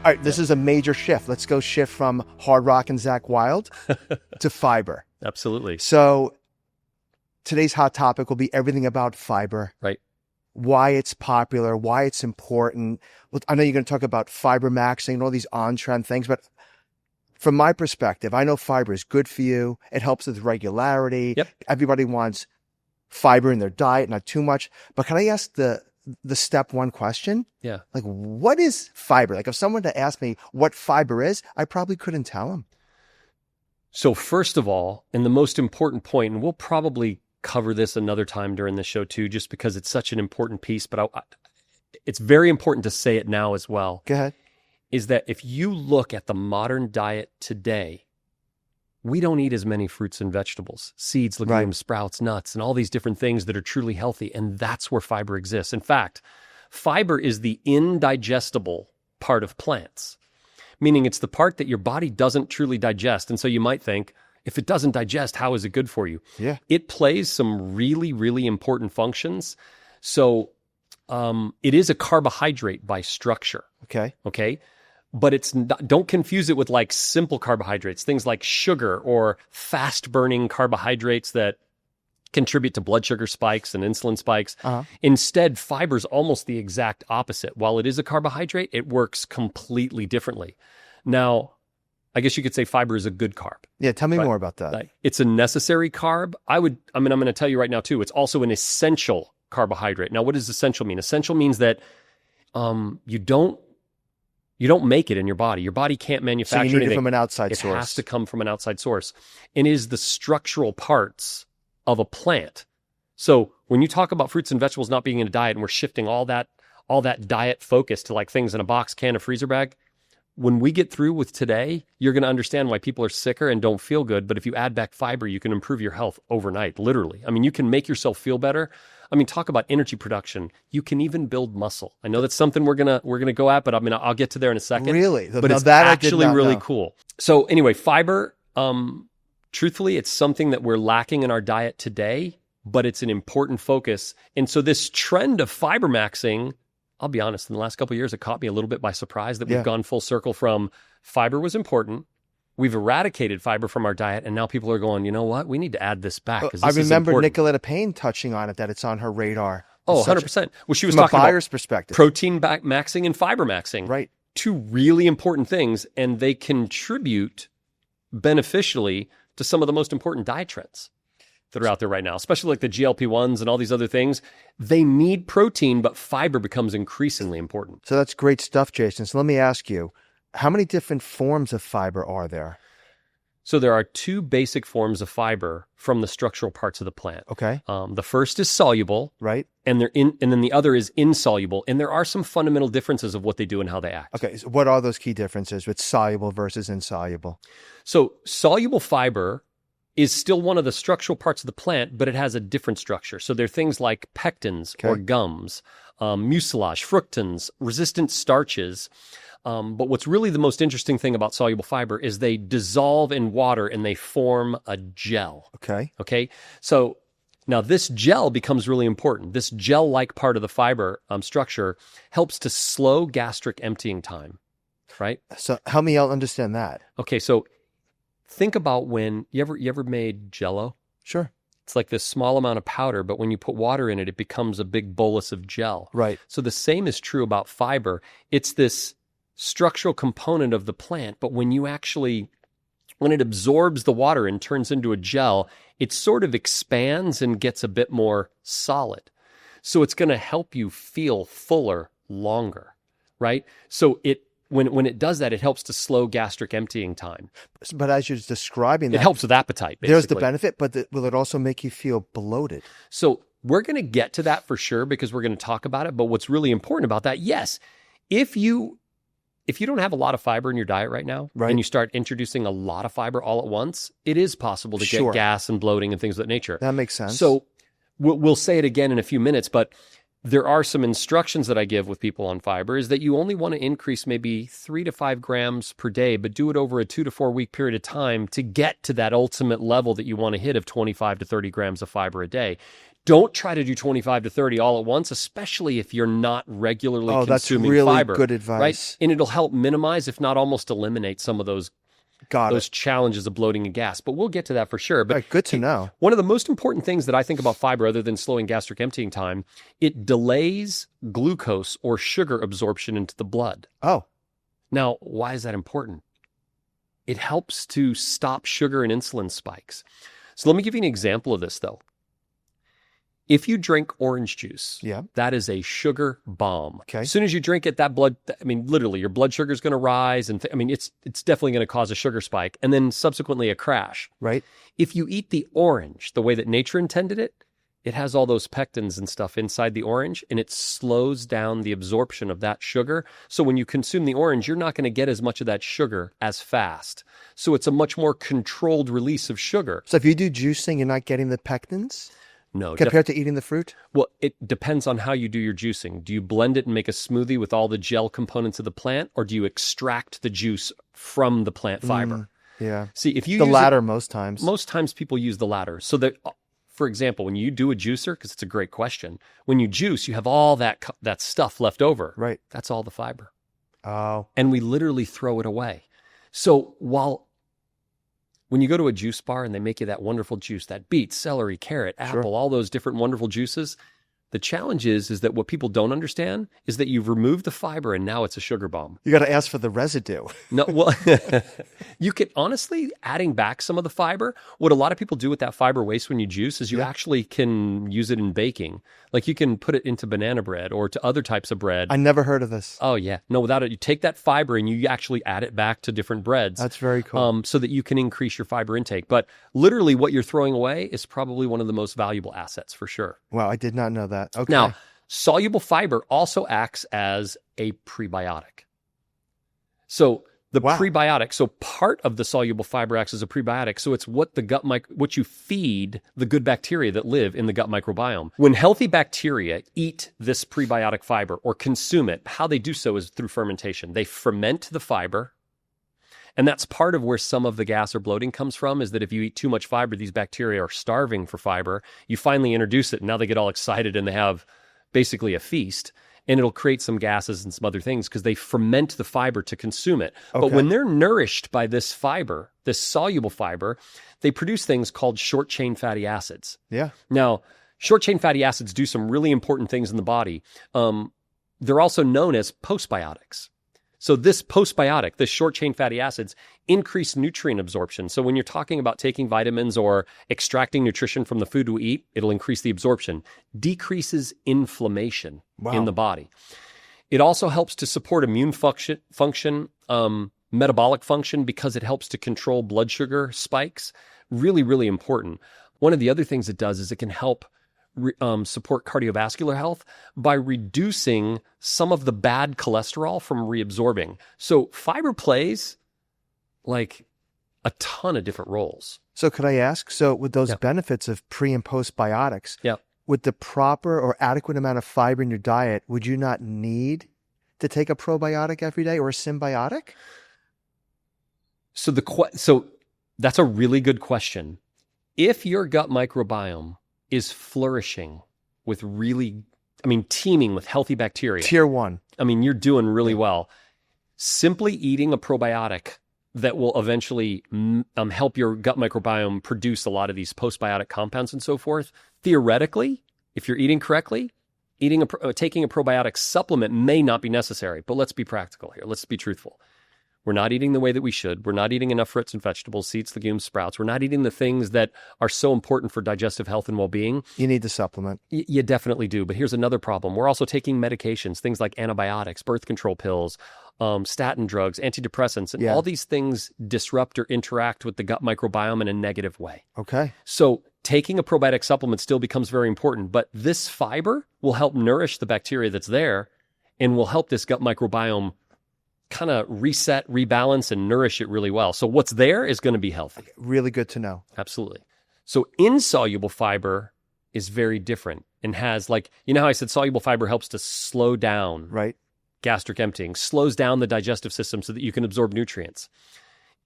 All right, this is a major shift. Let's go shift from Hard Rock and Zach Wild to fiber. Absolutely. So today's hot topic will be everything about fiber. Right. Why it's popular, why it's important. Look, I know you're going to talk about Fibermaxxing and all these on-trend things, but from my perspective, I know fiber is good for you. It helps with regularity. Yep. Everybody wants fiber in their diet, not too much. But can I ask the step one question? Yeah. Like, what is fiber? Like, if someone to ask me what fiber is, I probably couldn't tell them. So first of all, and the most important point, and we'll probably cover this another time during the show too, just because it's such an important piece, but it's very important to say it now as well. Go ahead. Is that if you look at the modern diet today, we don't eat as many fruits and vegetables, seeds, legumes, sprouts, nuts, and all these different things that are truly healthy. And that's where fiber exists. In fact, fiber is the indigestible part of plants, meaning it's the part that your body doesn't truly digest. And so you might think, if it doesn't digest, how is it good for you? Yeah. It plays some really, really important functions. So it is a carbohydrate by structure. Okay. But it's not, don't confuse it with like simple carbohydrates, things like sugar or fast burning carbohydrates that contribute to blood sugar spikes and insulin spikes. Instead, fiber is almost the exact opposite. While it is a carbohydrate, it works completely differently. Now, I guess you could say fiber is a good carb. Yeah, tell me more about that. It's a necessary carb. I'm going to tell you right now too, it's also an essential carbohydrate. Now, what does essential mean? Essential means that you don't make it in your body. Your body can't manufacture anything. So you need it from an outside source. It has to come from an outside source. And it is the structural parts of a plant. So when you talk about fruits and vegetables not being in a diet, and we're shifting all that diet focus to like things in a box, can, a freezer bag, when we get through with today, you're going to understand why people are sicker and don't feel good. But if you add back fiber, you can improve your health overnight, literally. I mean, you can make yourself feel better. I mean, talk about energy production. You can even build muscle. I know that's something we're gonna go at, but I'll get to there in a second. Really? But it's actually really cool. So anyway, fiber, truthfully, it's something that we're lacking in our diet today, but it's an important focus. And so this trend of fibermaxxing, I'll be honest, in the last couple of years, it caught me a little bit by surprise that we've gone full circle from fiber was important. We've eradicated fiber from our diet, and now people are going, you know what? We need to add this back. I remember Nicoletta Payne touching on it, that it's on her radar. Oh, 100%. Well, she was from talking a buyer's about perspective. Protein maxing and fiber maxing. Right. Two really important things, and they contribute beneficially to some of the most important diet trends that are out there right now, especially like the GLP-1s and all these other things. They need protein, but fiber becomes increasingly important. So that's great stuff, Jason. So let me ask you, how many different forms of fiber are there? So there are two basic forms of fiber from the structural parts of the plant. Okay. The first is soluble, right, and then the other is insoluble. And there are some fundamental differences of what they do and how they act. Okay. So what are those key differences with soluble versus insoluble? So soluble fiber is still one of the structural parts of the plant, but it has a different structure. So there are things like pectins or gums, mucilage, fructans, resistant starches. But what's really the most interesting thing about soluble fiber is they dissolve in water and they form a gel. Okay. So now this gel becomes really important. This gel-like part of the fiber structure helps to slow gastric emptying time, right? So help me out understand that. Okay. So think about when you ever made Jell-O? Sure. It's like this small amount of powder, but when you put water in it, it becomes a big bolus of gel. Right. So the same is true about fiber. It's this structural component of the plant, but when it absorbs the water and turns into a gel, it sort of expands and gets a bit more solid. So it's going to help you feel fuller longer, right? So when it does that, it helps to slow gastric emptying time. But as you're describing that, it helps with appetite, basically. There's the benefit, but will it also make you feel bloated? So we're going to get to that for sure because we're going to talk about it. But what's really important about that, yes, if you don't have a lot of fiber in your diet right now, and you start introducing a lot of fiber all at once, it is possible to get gas and bloating and things of that nature. That makes sense. So we'll say it again in a few minutes, but there are some instructions that I give with people on fiber is that you only want to increase maybe 3 to 5 grams per day, but do it over a 2 to 4 week period of time to get to that ultimate level that you want to hit of 25 to 30 grams of fiber a day. Don't try to do 25 to 30 all at once, especially if you're not regularly consuming that's really fiber. good advice. Right? And it'll help minimize, if not almost eliminate, some of those challenges of bloating and gas. But we'll get to that for sure. But right, good to know. One of the most important things that I think about fiber, other than slowing gastric emptying time, it delays glucose or sugar absorption into the blood. Oh. Now, why is that important? It helps to stop sugar and insulin spikes. So let me give you an example of this, though. If you drink orange juice, that is a sugar bomb. Okay. As soon as you drink it, literally, your blood sugar is going to rise. And it's definitely going to cause a sugar spike and then subsequently a crash. Right. If you eat the orange the way that nature intended it, it has all those pectins and stuff inside the orange, and it slows down the absorption of that sugar. So when you consume the orange, you're not going to get as much of that sugar as fast. So it's a much more controlled release of sugar. So if you do juicing, you're not getting the pectins? No. Compared to eating the fruit? Well, it depends on how you do your juicing. Do you blend it and make a smoothie with all the gel components of the plant, or do you extract the juice from the plant fiber? Yeah. See, if you the use latter most times. Most times people use the latter. So that, for example, when you do a juicer, because it's a great question, when you juice, you have all that stuff left over. Right. That's all the fiber. Oh. And we literally throw it away. So when you go to a juice bar and they make you that wonderful juice, that beet, celery, carrot, apple, all those different wonderful juices, the challenge is that what people don't understand is that you've removed the fiber and now it's a sugar bomb. You got to ask for the residue. No, well, you can honestly, adding back some of the fiber, what a lot of people do with that fiber waste when you juice is you actually can use it in baking. Like you can put it into banana bread or to other types of bread. I never heard of this. Oh, yeah. No, without it, you take that fiber and you actually add it back to different breads. That's very cool. So that you can increase your fiber intake. But literally what you're throwing away is probably one of the most valuable assets for sure. Wow, I did not know that. Okay. Now, soluble fiber also acts as a prebiotic. So the prebiotic, so part of the soluble fiber acts as a prebiotic. So it's what what you feed the good bacteria that live in the gut microbiome. When healthy bacteria eat this prebiotic fiber or consume it, how they do so is through fermentation. They ferment the fiber. And that's part of where some of the gas or bloating comes from, is that if you eat too much fiber, these bacteria are starving for fiber. You finally introduce it, and now they get all excited and they have basically a feast. And it'll create some gases and some other things because they ferment the fiber to consume it. Okay. But when they're nourished by this fiber, this soluble fiber, they produce things called short-chain fatty acids. Yeah. Now, short-chain fatty acids do some really important things in the body. They're also known as postbiotics. So this postbiotic, this short-chain fatty acids, increase nutrient absorption. So when you're talking about taking vitamins or extracting nutrition from the food we eat, it'll increase the absorption, decreases inflammation in the body. It also helps to support immune function, metabolic function, because it helps to control blood sugar spikes. Really, really important. One of the other things it does is it can help support cardiovascular health by reducing some of the bad cholesterol from reabsorbing. So fiber plays like a ton of different roles. So could I ask, with those benefits of pre and postbiotics, with the proper or adequate amount of fiber in your diet, would you not need to take a probiotic every day or a symbiotic? So that's a really good question. If your gut microbiome is flourishing with teeming with healthy bacteria. Tier 1. You're doing really well. Simply eating a probiotic that will eventually help your gut microbiome produce a lot of these postbiotic compounds and so forth. Theoretically, if you're eating correctly, taking a probiotic supplement may not be necessary. But let's be practical here. Let's be truthful. We're not eating the way that we should. We're not eating enough fruits and vegetables, seeds, legumes, sprouts. We're not eating the things that are so important for digestive health and well-being. You need the supplement. You definitely do. But here's another problem. We're also taking medications, things like antibiotics, birth control pills, statin drugs, antidepressants, and all these things disrupt or interact with the gut microbiome in a negative way. Okay. So taking a probiotic supplement still becomes very important, but this fiber will help nourish the bacteria that's there and will help this gut microbiome kind of reset, rebalance, and nourish it really well. So what's there is going to be healthy. Really good to know. Absolutely. So insoluble fiber is very different and has, like, you know how I said soluble fiber helps to slow down gastric emptying, slows down the digestive system so that you can absorb nutrients.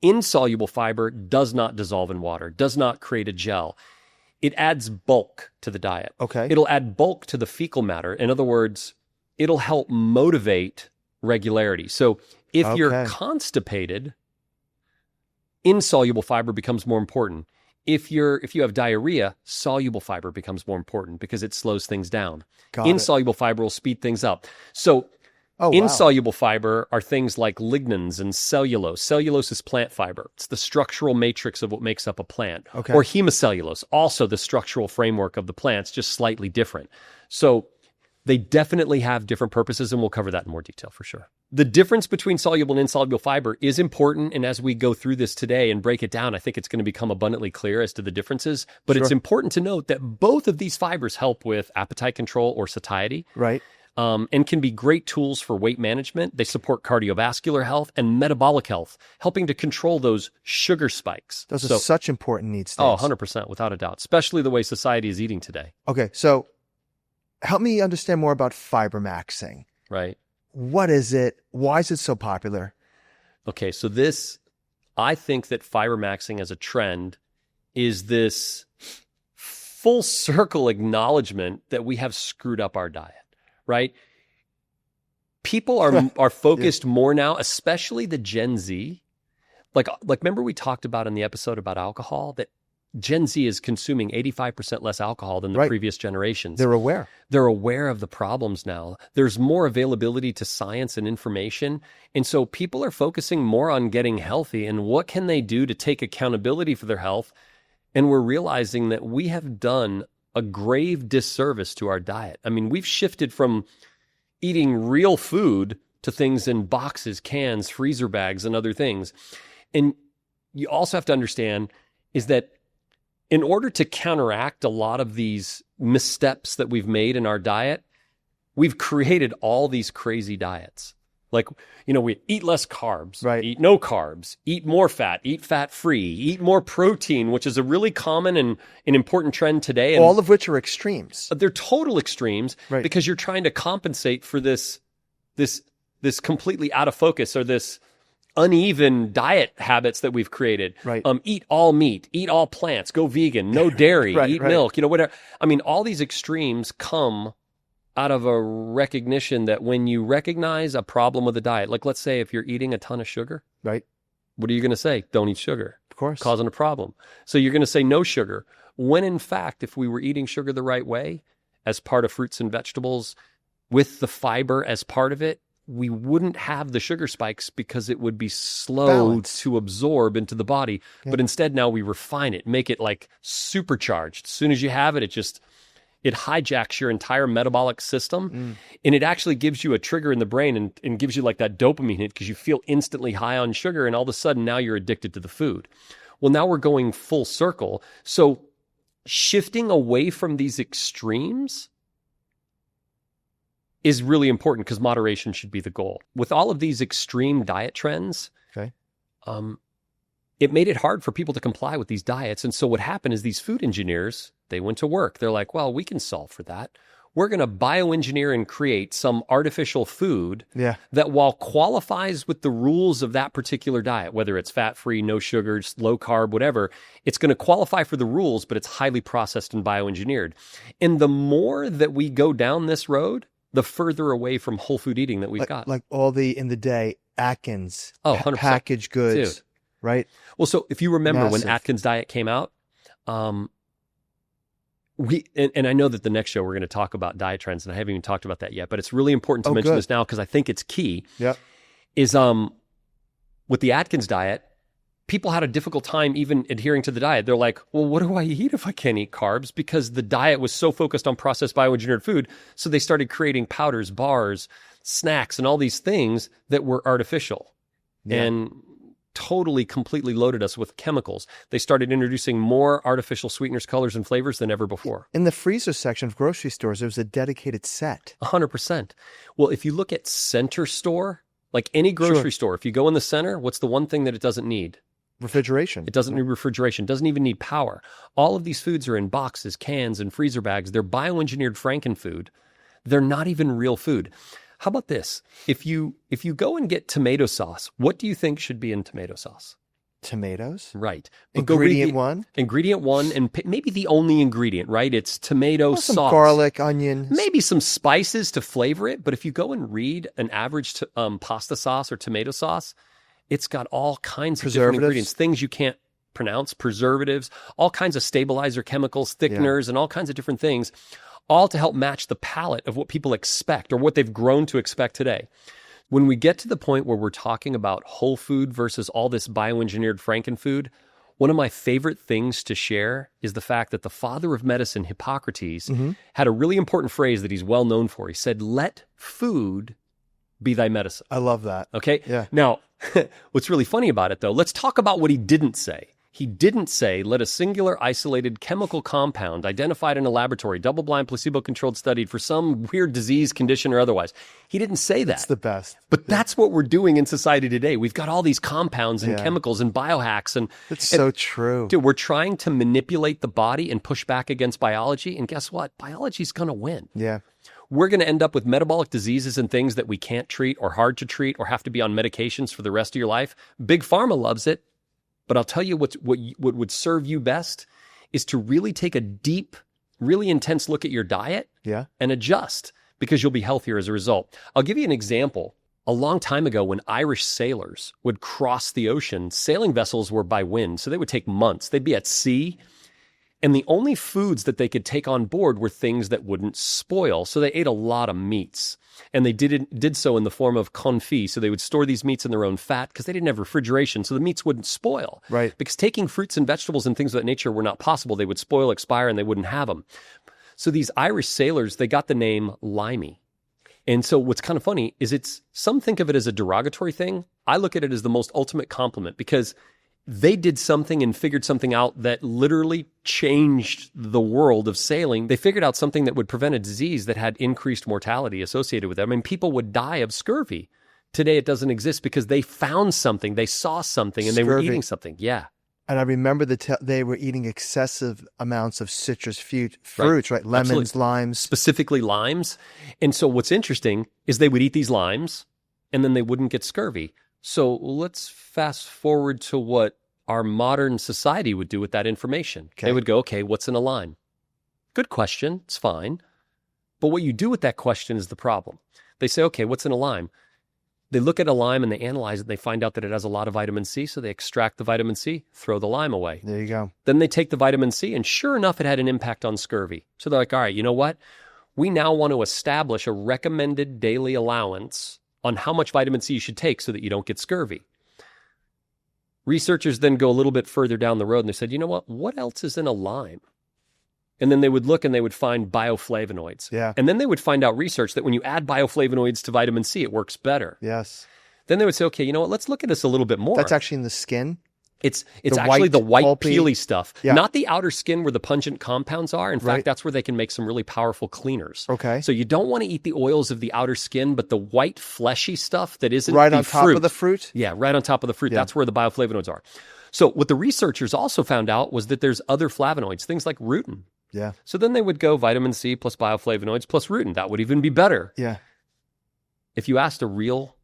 Insoluble fiber does not dissolve in water, does not create a gel. it adds bulk to the diet. Okay. It'll add bulk to the fecal matter. In other words, it'll help motivate regularity. So if you're constipated, insoluble fiber becomes more important. If you have diarrhea, soluble fiber becomes more important because it slows things down. Insoluble fiber will speed things up. So insoluble fiber are things like lignans and cellulose. Cellulose is plant fiber. It's the structural matrix of what makes up a plant. Okay. Or hemicellulose, also the structural framework of the plants, just slightly different. So they definitely have different purposes, and we'll cover that in more detail for sure. The difference between soluble and insoluble fiber is important, and as we go through this today and break it down, I think it's going to become abundantly clear as to the differences. But it's important to note that both of these fibers help with appetite control or satiety. Right. And can be great tools for weight management. They support cardiovascular health and metabolic health, helping to control those sugar spikes. Those are such important needs. Oh, 100%, without a doubt, especially the way society is eating today. Okay, so help me understand more about Fibermaxxing. Right. What is it? Why is it so popular? Okay, so I think that Fibermaxxing as a trend is this full circle acknowledgement that we have screwed up our diet, right? People are focused more now, especially the Gen Z. Like remember we talked about in the episode about alcohol that Gen Z is consuming 85% less alcohol than the previous generations. They're aware. They're aware of the problems now. There's more availability to science and information. And so people are focusing more on getting healthy and what can they do to take accountability for their health. And we're realizing that we have done a grave disservice to our diet. I mean, we've shifted from eating real food to things in boxes, cans, freezer bags, and other things. And you also have to understand is that in order to counteract a lot of these missteps that we've made in our diet, we've created all these crazy diets. Like, we eat less carbs, eat no carbs, eat more fat, eat fat-free, eat more protein, which is a really common and an important trend today. And all of which are extremes. They're total extremes because you're trying to compensate for this completely out of focus or this uneven diet habits that we've created. Right. Eat all meat, eat all plants, go vegan, no dairy, eat milk, whatever. I mean, all these extremes come out of a recognition that when you recognize a problem with a diet, like let's say if you're eating a ton of sugar, what are you going to say? Don't eat sugar. Of course. Causing a problem. So you're going to say no sugar. When in fact, if we were eating sugar the right way, as part of fruits and vegetables, with the fiber as part of it, we wouldn't have the sugar spikes because it would be slow to absorb into the body. Yeah. But instead now we refine it, make it like supercharged. As soon as you have it, it hijacks your entire metabolic system. And it actually gives you a trigger in the brain and gives you like that dopamine hit because you feel instantly high on sugar. And all of a sudden now you're addicted to the food. Well, now we're going full circle. So shifting away from these extremes is really important because moderation should be the goal. With all of these extreme diet trends, it made it hard for people to comply with these diets. And so what happened is these food engineers, they went to work. They're like, well, we can solve for that. We're going to bioengineer and create some artificial food that while qualifies with the rules of that particular diet, whether it's fat-free, no sugars, low carb, whatever, it's going to qualify for the rules, but it's highly processed and bioengineered. And the more that we go down this road, the further away from whole food eating that we've got. Like all in the day, Atkins, 100%. Packaged goods, Dude. Right? Well, so if you remember when Atkins diet came out, and I know that the next show we're going to talk about diet trends, and I haven't even talked about that yet, but it's really important to mention this now because I think it's key. Yeah. Is with the Atkins diet, people had a difficult time even adhering to the diet. They're like, well, what do I eat if I can't eat carbs? Because the diet was so focused on processed bioengineered food. So they started creating powders, bars, snacks, and all these things that were artificial and totally, completely loaded us with chemicals. They started introducing more artificial sweeteners, colors, and flavors than ever before. In the freezer section of grocery stores, there was a dedicated set. 100%. Well, if you look at center store, like any grocery store, if you go in the center, what's the one thing that it doesn't need? Refrigeration. It doesn't need refrigeration. Doesn't even need power. All of these foods are in boxes, cans, and freezer bags. They're bioengineered frankenfood. They're not even real food. How about this? If you go and get tomato sauce, what do you think should be in tomato sauce? Tomatoes? Right. But go read Ingredient one? Ingredient one, and maybe the only ingredient, right? It's tomato Some sauce. garlic, onion. Maybe some spices to flavor it. But if you go and read an average pasta sauce or tomato sauce, it's got all kinds of different ingredients, things you can't pronounce, preservatives, all kinds of stabilizer chemicals, thickeners, and all kinds of different things, all to help match the palate of what people expect or what they've grown to expect today. When we get to the point where we're talking about whole food versus all this bioengineered frankenfood, one of my favorite things to share is the fact that the father of medicine, Hippocrates, had a really important phrase that he's well known for. He said, "Let food be thy medicine." I love that. Okay? Yeah. Now, what's really funny about it, though, let's talk about what he didn't say. He didn't say, let a singular isolated chemical compound identified in a laboratory, double-blind, placebo-controlled studied for some weird disease, condition, or otherwise. He didn't say that. It's the best. But that's what we're doing in society today. We've got all these compounds and chemicals and biohacks. It's so true. Dude, we're trying to manipulate the body and push back against biology. And guess what? Biology's going to win. Yeah. We're going to end up with metabolic diseases and things that we can't treat or hard to treat or have to be on medications for the rest of your life. Big Pharma loves it. But I'll tell you what would serve you best is to really take a deep, really intense look at your diet and adjust, because you'll be healthier as a result. I'll give you an example. A long time ago, when Irish sailors would cross the ocean, sailing vessels were by wind, so they would take months. They'd be at sea, and the only foods that they could take on board were things that wouldn't spoil. So they ate a lot of meats, and they did so in the form of confit. So they would store these meats in their own fat because they didn't have refrigeration, so the meats wouldn't spoil. Right. Because taking fruits and vegetables and things of that nature were not possible. They would spoil, expire, and they wouldn't have them. So these Irish sailors, they got the name limey. And so what's kind of funny is some think of it as a derogatory thing. I look at it as the most ultimate compliment, because they did something and figured something out that literally changed the world of sailing. They figured out something that would prevent a disease that had increased mortality associated with it. I mean, people would die of scurvy. Today, it doesn't exist because they found something, they saw something, and they were eating something. Yeah. And I remember they were eating excessive amounts of citrus fruits, right? Lemons, Absolutely. Limes. Specifically limes. And so what's interesting is they would eat these limes, and then they wouldn't get scurvy. So let's fast forward to what our modern society would do with that information. Okay. They would go, okay, what's in a lime? Good question. It's fine. But what you do with that question is the problem. They say, okay, what's in a lime? They look at a lime and they analyze it. And they find out that it has a lot of vitamin C. So they extract the vitamin C, throw the lime away. There you go. Then they take the vitamin C, and sure enough, it had an impact on scurvy. So they're like, all right, you know what? We now want to establish a recommended daily allowance on how much vitamin C you should take so that you don't get scurvy. Researchers then go a little bit further down the road, and they said, you know what else is in a lime? And then they would look and they would find bioflavonoids. Yeah. And then they would find out research that when you add bioflavonoids to vitamin C, it works better. Yes. Then they would say, okay, you know what? Let's look at this a little bit more. That's actually in the skin? It's actually the white pulpy, peely stuff, yeah. Not the outer skin where the pungent compounds are. In fact, that's where they can make some really powerful cleaners. Okay. So you don't want to eat the oils of the outer skin, but the white fleshy stuff that isn't right the on top of the fruit? Yeah, right on top of the fruit. Yeah. That's where the bioflavonoids are. So what the researchers also found out was that there's other flavonoids, things like rutin. Yeah. So then they would go vitamin C plus bioflavonoids plus rutin. That would even be better. Yeah. If you asked a real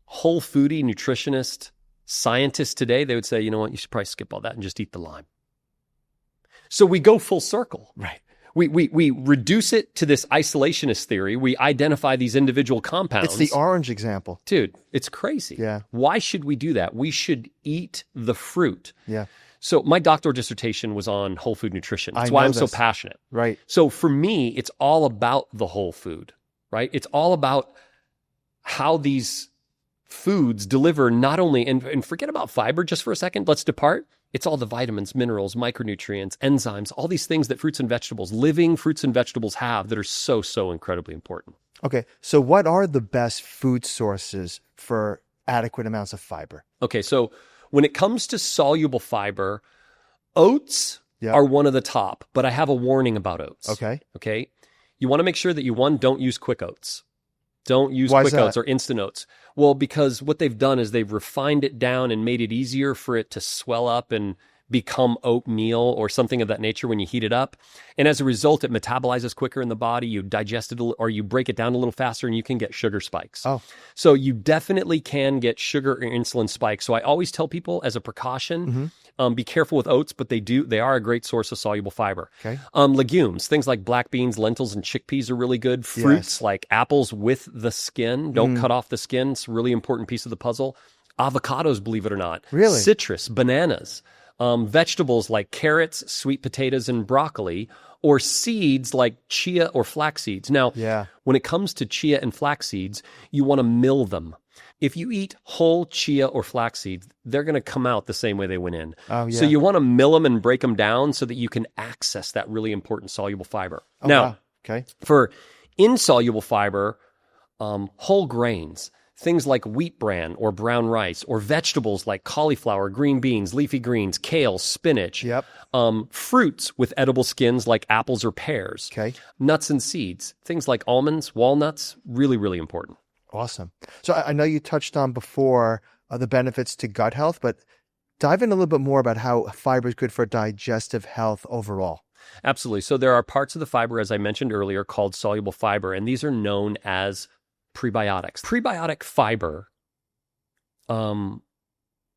whole foodie nutritionist, scientists today, they would say, you know what, you should probably skip all that and just eat the lime. So we go full circle. Right. We reduce it to this isolationist theory. We identify these individual compounds. It's the orange example. Dude, it's crazy. Yeah. Why should we do that? We should eat the fruit. Yeah. So my doctoral dissertation was on whole food nutrition. That's why I'm so passionate. Right. So for me, it's all about the whole food, right? It's all about how these foods deliver not only, and forget about fiber just for a second, let's depart. It's all the vitamins, minerals, micronutrients, enzymes, all these things that fruits and vegetables, living fruits and vegetables have that are so, so incredibly important. Okay, so what are the best food sources for adequate amounts of fiber? Okay, so when it comes to soluble fiber, oats are one of the top, but I have a warning about oats. Okay. You want to make sure that don't use quick oats. Don't use quick oats or instant oats. Well, because what they've done is they've refined it down and made it easier for it to swell up and become oatmeal or something of that nature when you heat it up. And as a result, it metabolizes quicker in the body. You digest it or you break it down a little faster and you can get sugar spikes. Oh. So you definitely can get sugar or insulin spikes. So I always tell people as a precaution, be careful with oats, but they are a great source of soluble fiber. Okay. Legumes, things like black beans, lentils, and chickpeas are really good. Fruits like apples with the skin. Don't cut off the skin. It's a really important piece of the puzzle. Avocados, believe it or not. Really? Citrus, bananas. Vegetables like carrots, sweet potatoes, and broccoli, or seeds like chia or flax seeds. Now, when it comes to chia and flax seeds, you want to mill them. If you eat whole chia or flax seeds, they're going to come out the same way they went in. Oh, yeah. So you want to mill them and break them down so that you can access that really important soluble fiber. Oh, now, wow. Okay. For insoluble fiber, whole grains, things like wheat bran or brown rice, or vegetables like cauliflower, green beans, leafy greens, kale, spinach. Yep. Fruits with edible skins like apples or pears. Okay. Nuts and seeds, things like almonds, walnuts, really, really important. Awesome. So I know you touched on before the benefits to gut health, but dive in a little bit more about how fiber is good for digestive health overall. Absolutely. So there are parts of the fiber, as I mentioned earlier, called soluble fiber, and these are known as prebiotics. Prebiotic fiber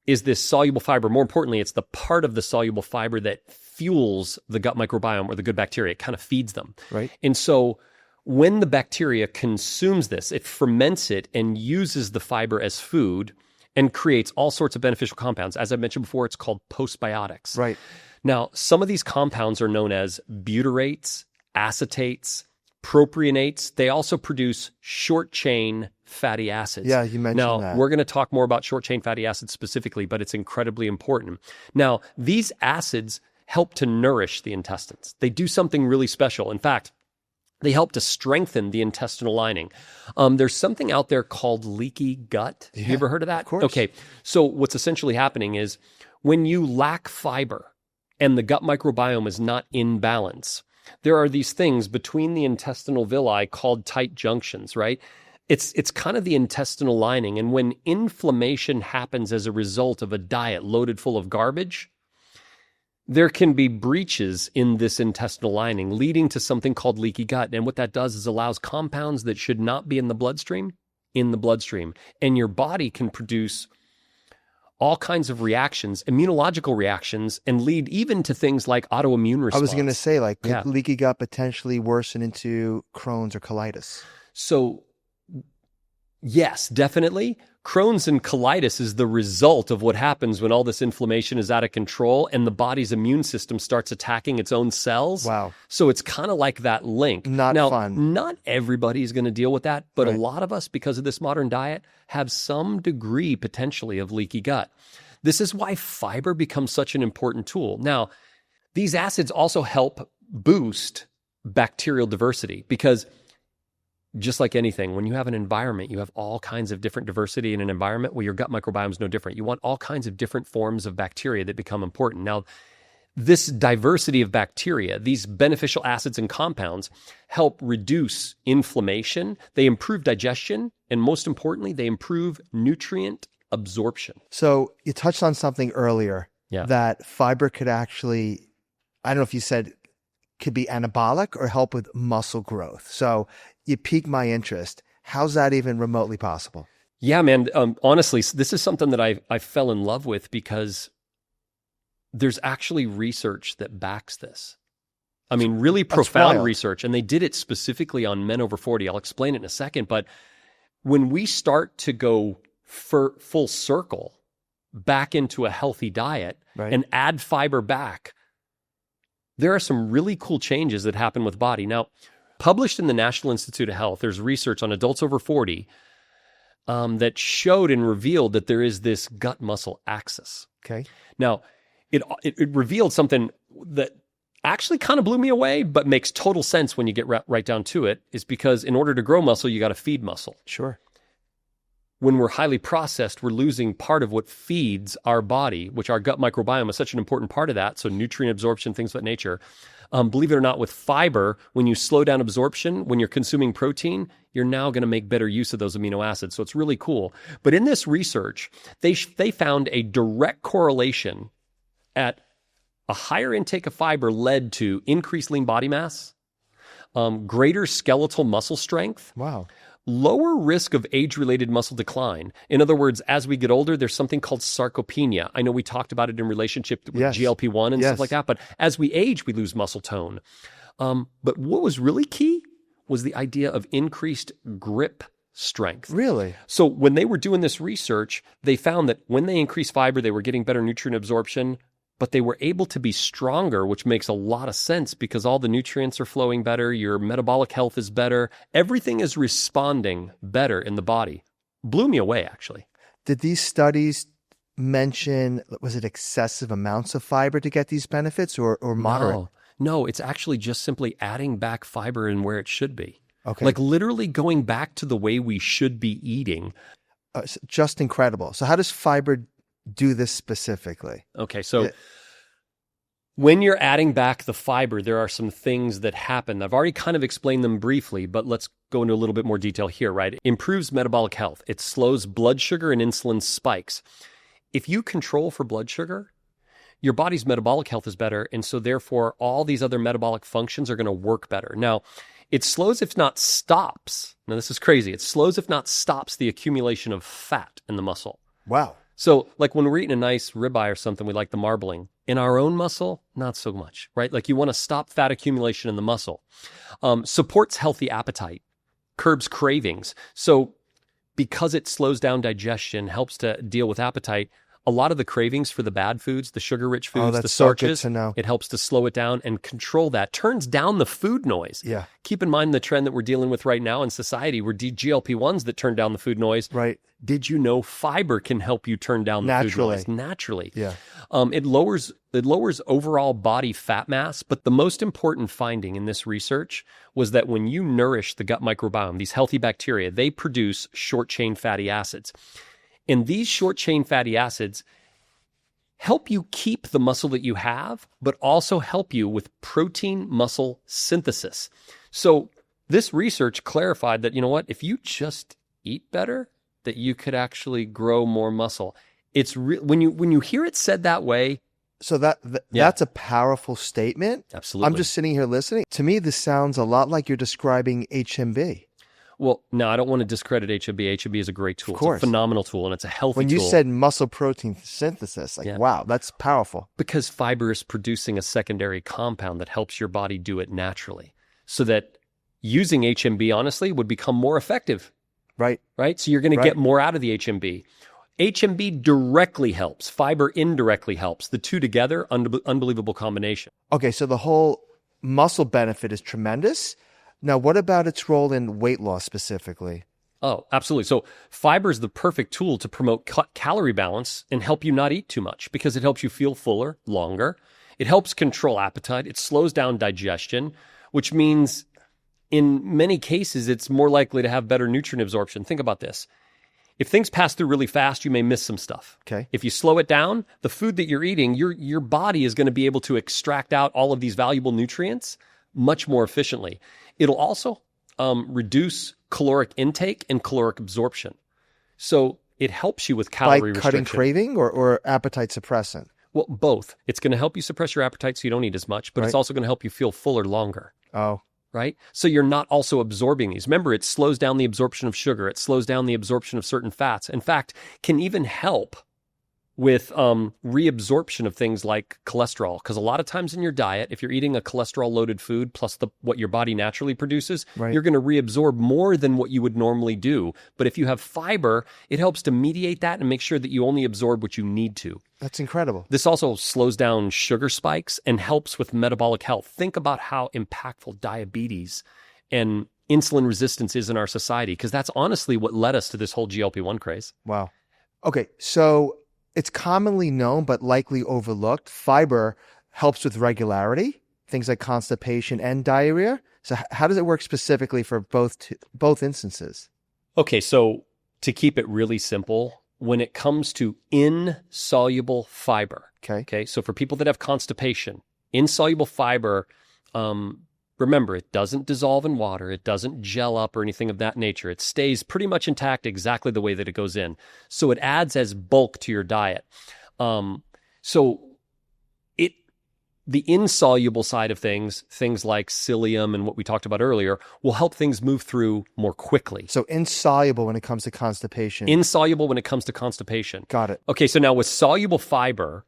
is this soluble fiber. More importantly, it's the part of the soluble fiber that fuels the gut microbiome or the good bacteria. It kind of feeds them. Right. And so when the bacteria consumes this, it ferments it and uses the fiber as food and creates all sorts of beneficial compounds. As I mentioned before, it's called postbiotics. Right. Now, some of these compounds are known as butyrates, acetates, propionates. They also produce short-chain fatty acids. Yeah, you mentioned now, that. We're going to talk more about short-chain fatty acids specifically, but it's incredibly important. Now, these acids help to nourish the intestines. They do something really special. In fact, they help to strengthen the intestinal lining. There's something out there called leaky gut. Yeah, have you ever heard of that? Of course. Okay. So what's essentially happening is when you lack fiber and the gut microbiome is not in balance, there are these things between the intestinal villi called tight junctions, right? It's kind of the intestinal lining. And when inflammation happens as a result of a diet loaded full of garbage, there can be breaches in this intestinal lining, leading to something called leaky gut. And what that does is allows compounds that should not be in the bloodstream. And your body can produce all kinds of reactions, immunological reactions, and lead even to things like autoimmune response. I was going to say, could leaky gut potentially worsen into Crohn's or colitis? So, yes, definitely. Crohn's and colitis is the result of what happens when all this inflammation is out of control and the body's immune system starts attacking its own cells. Wow. So it's kind of like that link. Not fun. Not everybody is going to deal with that, but a lot of us, because of this modern diet, have some degree potentially of leaky gut. This is why fiber becomes such an important tool. Now, these acids also help boost bacterial diversity because just like anything, when you have an environment, you have all kinds of different diversity in an environment. Well, your gut microbiome is no different. You want all kinds of different forms of bacteria that become important. Now, this diversity of bacteria, these beneficial acids and compounds, help reduce inflammation. They improve digestion. And most importantly, they improve nutrient absorption. So you touched on something earlier that fiber could actually, I don't know if you said, could be anabolic or help with muscle growth. So you piqued my interest. How's that even remotely possible? Yeah, man. Honestly, this is something that I fell in love with because there's actually research that backs this. I mean, really profound research. And they did it specifically on men over 40. I'll explain it in a second. But when we start to go full circle back into a healthy diet and add fiber back, there are some really cool changes that happen with body. Now, published in the National Institute of Health, there's research on adults over 40 that showed and revealed that there is this gut muscle axis. Okay. Now, it revealed something that actually kind of blew me away, but makes total sense when you get right down to it, is because in order to grow muscle, you got to feed muscle. Sure. When we're highly processed, we're losing part of what feeds our body, which our gut microbiome is such an important part of that. So nutrient absorption, things of that nature. Believe it or not, with fiber, when you slow down absorption, when you're consuming protein, you're now going to make better use of those amino acids. So it's really cool. But in this research, they found a direct correlation at A higher intake of fiber led to increased lean body mass, greater skeletal muscle strength, Wow. lower risk of age-related muscle decline. In other words, as we get older, there's something called sarcopenia. I know we talked about it in relationship with Yes. GLP-1 and Yes. stuff like that, but as we age, we lose muscle tone. But what was really key was the idea of increased grip strength. Really? So when they were doing this research, they found that when they increased fiber, they were getting better nutrient absorption, but they were able to be stronger, which makes a lot of sense because all the nutrients are flowing better, your metabolic health is better, everything is responding better in the body. Blew me away, actually. Did these studies mention, was it excessive amounts of fiber to get these benefits or moderate? No, it's actually just simply adding back fiber in where it should be. Okay. Like literally going back to the way we should be eating. Just incredible. So how does fiber do this specifically? Okay, so when you're adding back the fiber, there are some things that happen. I've already kind of explained them briefly, but let's go into a little bit more detail here, right? It improves metabolic health. It slows blood sugar and insulin spikes. If you control for blood sugar, your body's metabolic health is better, and so therefore all these other metabolic functions are going to work better. Now, it slows, if not stops. Now, this is crazy. It slows, if not stops, the accumulation of fat in the muscle. Wow. So like when we're eating a nice ribeye or something, we like the marbling. In our own muscle, not so much, right? Like you want to stop fat accumulation in the muscle. Supports healthy appetite, curbs cravings. So because it slows down digestion, helps to deal with appetite, a lot of the cravings for the bad foods, the sugar-rich foods, the starches, so good to know. It helps to slow it down and control that. Turns down the food noise. Yeah. Keep in mind the trend that we're dealing with right now in society were GLP-1s that turn down the food noise. Right. Did you know fiber can help you turn down the food noise? Naturally. Yeah. It lowers overall body fat mass, but the most important finding in this research was that when you nourish the gut microbiome, these healthy bacteria, they produce short-chain fatty acids. And these short-chain fatty acids help you keep the muscle that you have, but also help you with protein muscle synthesis. So this research clarified that, you know what, if you just eat better, that you could actually grow more muscle. It's when you hear it said that way. So that's a powerful statement. Absolutely. I'm just sitting here listening. To me, this sounds a lot like you're describing HMB. Well, no, I don't want to discredit HMB. HMB is a great tool. Of course. It's a phenomenal tool, and it's a healthy tool. When you said muscle protein synthesis, wow, that's powerful. Because fiber is producing a secondary compound that helps your body do it naturally. So that using HMB, honestly, would become more effective. Right. Right? So you're going to get more out of the HMB. HMB directly helps. Fiber indirectly helps. The two together, unbelievable combination. Okay, so the whole muscle benefit is tremendous. Now, what about its role in weight loss specifically? Oh, absolutely. So fiber is the perfect tool to promote calorie balance and help you not eat too much because it helps you feel fuller longer. It helps control appetite. It slows down digestion, which means in many cases, it's more likely to have better nutrient absorption. Think about this. If things pass through really fast, you may miss some stuff. Okay. If you slow it down, the food that you're eating, your body is going to be able to extract out all of these valuable nutrients much more efficiently. It'll also reduce caloric intake and caloric absorption. So it helps you with calorie restriction. Like cutting craving or appetite suppressant? Well, both. It's going to help you suppress your appetite so you don't eat as much, but it's also going to help you feel fuller longer. Oh. Right? So you're not also absorbing these. Remember, it slows down the absorption of sugar. It slows down the absorption of certain fats. In fact, can even help with reabsorption of things like cholesterol. Because a lot of times in your diet, if you're eating a cholesterol-loaded food plus what your body naturally produces, you're going to reabsorb more than what you would normally do. But if you have fiber, it helps to mediate that and make sure that you only absorb what you need to. That's incredible. This also slows down sugar spikes and helps with metabolic health. Think about how impactful diabetes and insulin resistance is in our society, because that's honestly what led us to this whole GLP-1 craze. Wow. Okay, so it's commonly known but likely overlooked. Fiber helps with regularity, things like constipation and diarrhea. So how does it work specifically for both instances? Okay, so to keep it really simple, when it comes to insoluble fiber, okay, so for people that have constipation, insoluble fiber, remember, it doesn't dissolve in water. It doesn't gel up or anything of that nature. It stays pretty much intact exactly the way that it goes in. So it adds as bulk to your diet. So The insoluble side of things like psyllium and what we talked about earlier, will help things move through more quickly. So insoluble when it comes to constipation. Insoluble when it comes to constipation. Got it. Okay, so now with soluble fiber,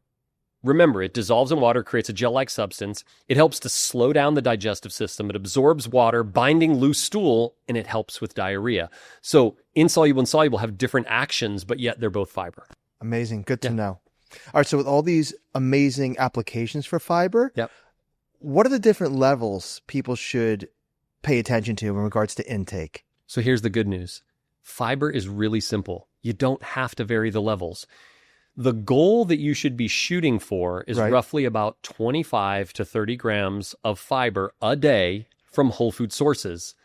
remember, it dissolves in water, creates a gel-like substance. It helps to slow down the digestive system. It absorbs water, binding loose stool, and it helps with diarrhea. So insoluble and soluble have different actions, but yet they're both fiber. Amazing. Good to know. All right, so with all these amazing applications for fiber, what are the different levels people should pay attention to in regards to intake? So here's the good news. Fiber is really simple. You don't have to vary the levels. The goal that you should be shooting for is roughly about 25 to 30 grams of fiber a day from whole food sources.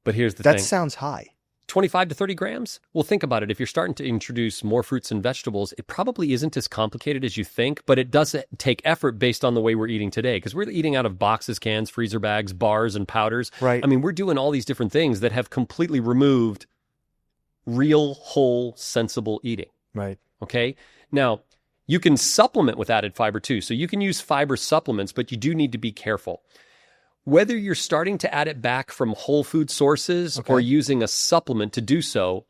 But here's the thing. That sounds high. 25 to 30 grams? Well, think about it. If you're starting to introduce more fruits and vegetables, it probably isn't as complicated as you think, but it does take effort based on the way we're eating today, because we're eating out of boxes, cans, freezer bags, bars, and powders. Right. I mean, we're doing all these different things that have completely removed real, whole, sensible eating. Right. Okay? Now, you can supplement with added fiber too. So you can use fiber supplements, but you do need to be careful. Whether you're starting to add it back from whole food sources or using a supplement to do so,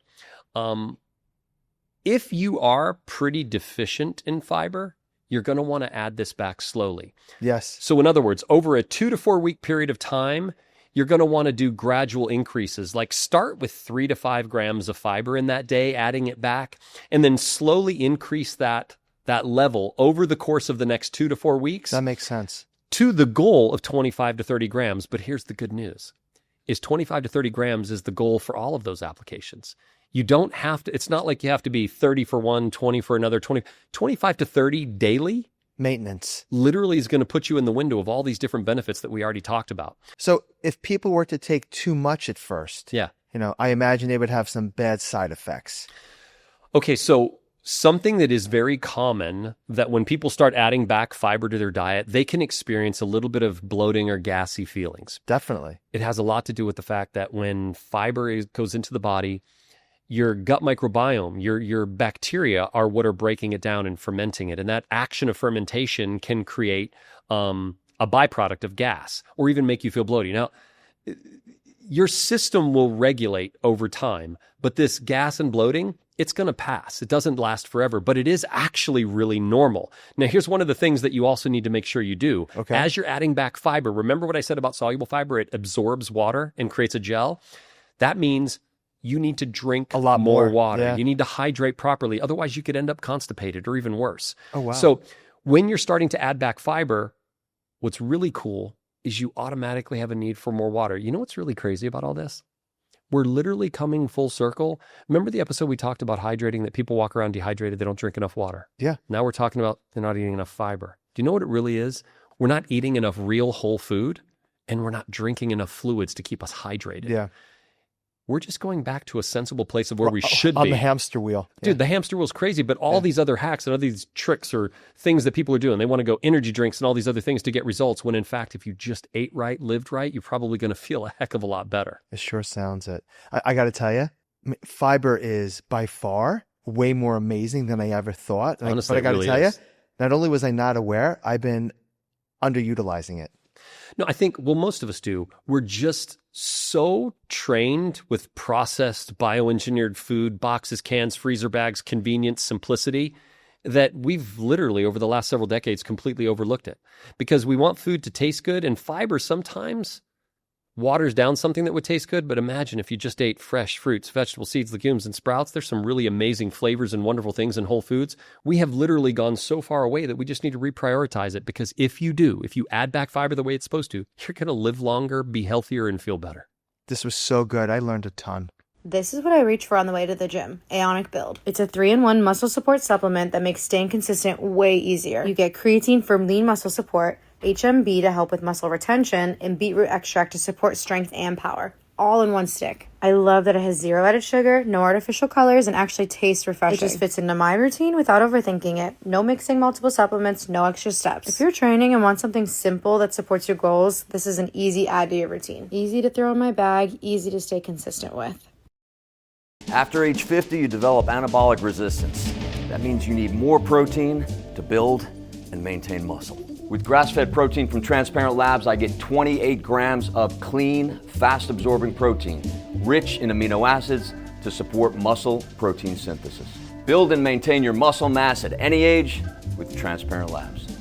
if you are pretty deficient in fiber, you're going to want to add this back slowly. Yes. So in other words, over a 2 to 4 week period of time, you're going to want to do gradual increases, like start with 3 to 5 grams of fiber in that day, adding it back, and then slowly increase that level over the course of the next 2 to 4 weeks. That makes sense. To the goal of 25 to 30 grams. But here's the good news, is 25 to 30 grams is the goal for all of those applications. You don't have to, it's not like you have to be 30 for one, 20 for another, 25 to 30 daily. Maintenance. Literally is going to put you in the window of all these different benefits that we already talked about. So if people were to take too much at first, I imagine they would have some bad side effects. Okay, so something that is very common, that when people start adding back fiber to their diet, they can experience a little bit of bloating or gassy feelings. Definitely. It has a lot to do with the fact that when fiber goes into the body, your gut microbiome, your bacteria are what are breaking it down and fermenting it. And that action of fermentation can create a byproduct of gas or even make you feel bloated. Now, your system will regulate over time, but this gas and bloating, it's going to pass. It doesn't last forever, but it is actually really normal. Now, here's one of the things that you also need to make sure you do. Okay. As you're adding back fiber, remember what I said about soluble fiber? It absorbs water and creates a gel. That means you need to drink a lot more water. Yeah. You need to hydrate properly. Otherwise, you could end up constipated or even worse. Oh, wow. So when you're starting to add back fiber, what's really cool is you automatically have a need for more water. You know what's really crazy about all this? We're literally coming full circle. Remember the episode we talked about hydrating, that people walk around dehydrated, they don't drink enough water? Yeah. Now we're talking about they're not eating enough fiber. Do you know what it really is? We're not eating enough real whole food, and we're not drinking enough fluids to keep us hydrated. Yeah. We're just going back to a sensible place of where we should on be. the hamster wheel. Dude, the hamster wheel's crazy, but all these other hacks and all these tricks or things that people are doing, they want to go energy drinks and all these other things to get results, when in fact, if you just ate right, lived right, you're probably going to feel a heck of a lot better. It sure sounds it. I got to tell you, fiber is by far way more amazing than I ever thought. Honestly, but I got to really tell you, is. not only was I not aware, I've been underutilizing it. No, I think, well, most of us do. We're just so trained with processed, bioengineered food, boxes, cans, freezer bags, convenience, simplicity, that we've literally, over the last several decades, completely overlooked it. Because we want food to taste good, and fiber sometimes waters down something that would taste good. But imagine if you just ate fresh fruits, vegetables, seeds, legumes, and sprouts. There's some really amazing flavors and wonderful things in whole foods. We have literally gone so far away that we just need to reprioritize it, because if you add back fiber the way it's supposed to, you're going to live longer, be healthier, and feel better. This was so good. I learned a ton. This is what I reach for on the way to the gym. Aonic Build. It's a 3-in-1 muscle support supplement that makes staying consistent way easier. You get creatine for lean muscle support, HMB to help with muscle retention, and beetroot extract to support strength and power. All in one stick. I love that it has 0 added sugar, no artificial colors, and actually tastes refreshing. It just fits into my routine without overthinking it. No mixing multiple supplements, no extra steps. If you're training and want something simple that supports your goals, this is an easy add to your routine. Easy to throw in my bag, easy to stay consistent with. After age 50, you develop anabolic resistance. That means you need more protein to build and maintain muscle. With grass-fed protein from Transparent Labs, I get 28 grams of clean, fast-absorbing protein, rich in amino acids to support muscle protein synthesis. Build and maintain your muscle mass at any age with Transparent Labs.